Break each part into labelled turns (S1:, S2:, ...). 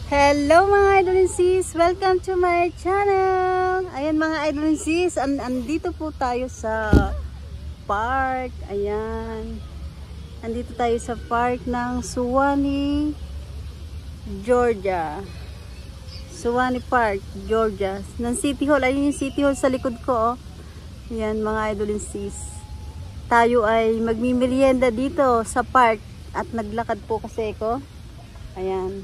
S1: Hello mga idol and sis! Welcome to my channel! Ayan mga idol and sis, andito po tayo sa park. Ayan. Andito tayo sa park ng Suwannee, Georgia. Suwannee Park, Georgia. Ng City Hall. Ayun yung City Hall sa likod ko. Oh. Ayan mga idol and sis. Tayo ay magmimerienda dito sa park. At naglakad po kasi ko. Ayan.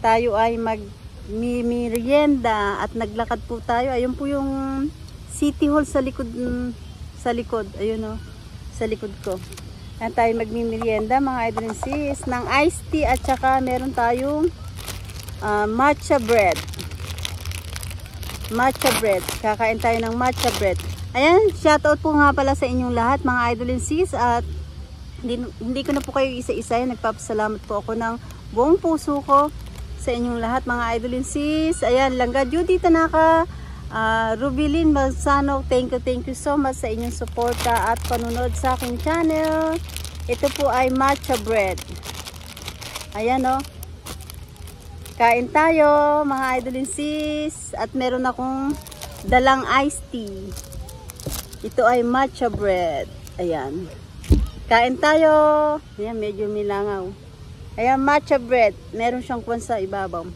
S1: Tayo ay magmimerienda at naglakad po tayo. Ayun po yung City Hall sa likod. Ayun o. Sa likod ko. Ayan tayo magmimerienda mga idol and sis. Ng iced tea at saka meron tayong matcha bread. Matcha bread. Kakain tayo ng matcha bread. Ayan, shoutout po nga pala sa inyong lahat mga idol and sis. At hindi ko na po kayo isa-isa. Nagpapasalamat po ako ng buong puso ko sa inyong lahat mga idol and sis. Ayan, Langga Judy Tanaka, Rubilin Balsano, thank you so much sa inyong suporta at panunod sa aking channel. Ito po ay matcha bread. Ayan o. Kain tayo mga idol and sis. At meron akong dalang iced tea. Ito ay matcha bread. Ayan. Kain tayo. Ayan, medyo milangaw. Ayan, matcha bread. Meron siyang kwan sa ibabaw.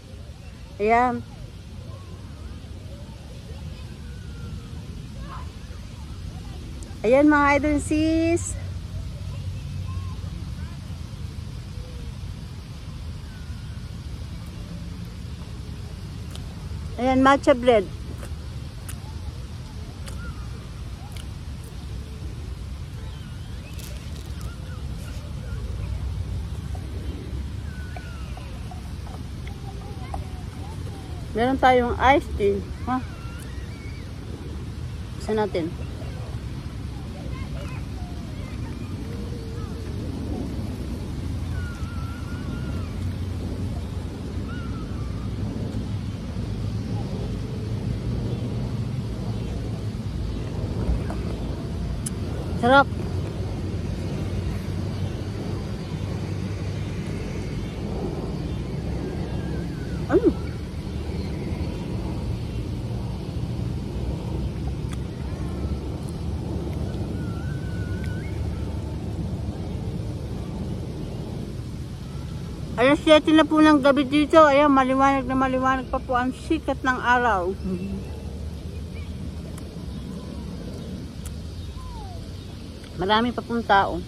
S1: Ayan. Ayan mga idol sis. Ayan, matcha bread. Meron tayong iced tea. Ha? Isa natin. Sarap. Alas 7 na po ng gabi dito. Ayan, maliwanag na maliwanag pa po ang sikat ng araw. Marami pa pong tao.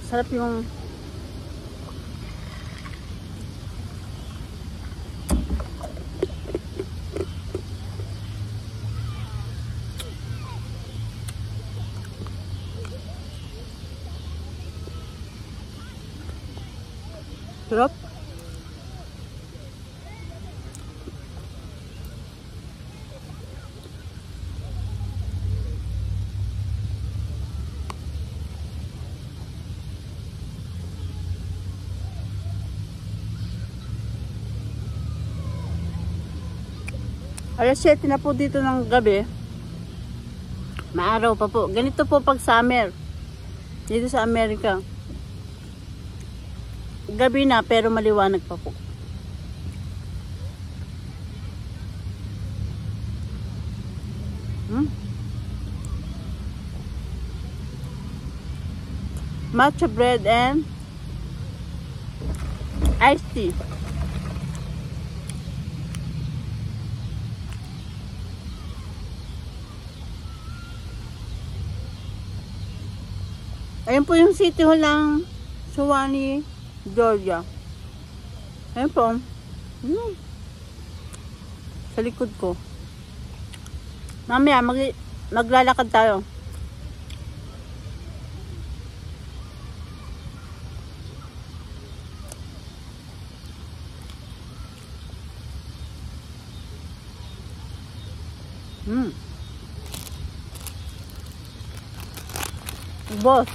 S1: Sarap yung sarap. Alas 7 na po dito ng gabi. Maaraw pa po. Ganito po pag summer. Dito sa Amerika. Gabi na pero maliwanag pa po. Matcha bread and iced tea. Ayan po yung City Hall ng Suwannee, Georgia. Ayan po. Sa likod ko. Mamaya maglalakad tayo. Boss.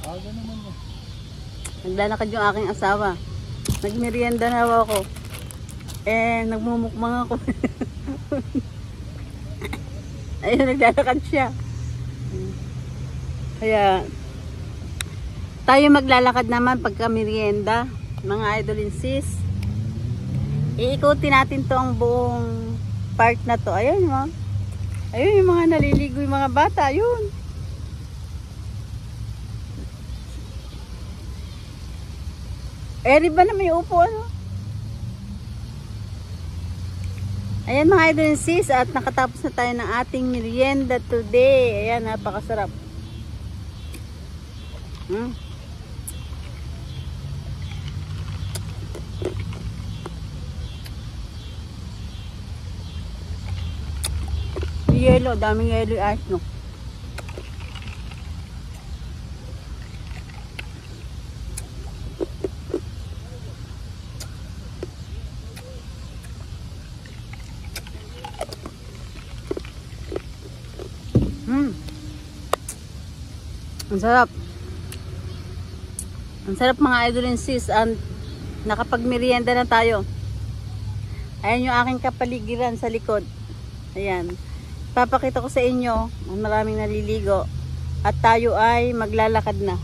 S2: Aga naman mo.
S1: Naglalakad yung aking asawa. Nagmerienda na ako. Nagmumukmang ako. Ayun, naglalakad siya. Kaya, tayo maglalakad naman pagka merienda, mga idol and sis. Iikutin natin to ang buong park na to. Ayun, mo. Ayun yung mga naliligo yung mga bata. Ayun. Ba na may upo, ano? Ayan mga idol and sis, at nakatapos na tayo ng ating merienda today. Ayan, napakasarap. Yelo, daming yelo ice, no? Ang sarap. Ang sarap mga idol and sis. Nakapagmerienda na tayo. Ayan yung aking kapaligiran sa likod. Ayan. Papakita ko sa inyo ang maraming naliligo. At tayo ay maglalakad na.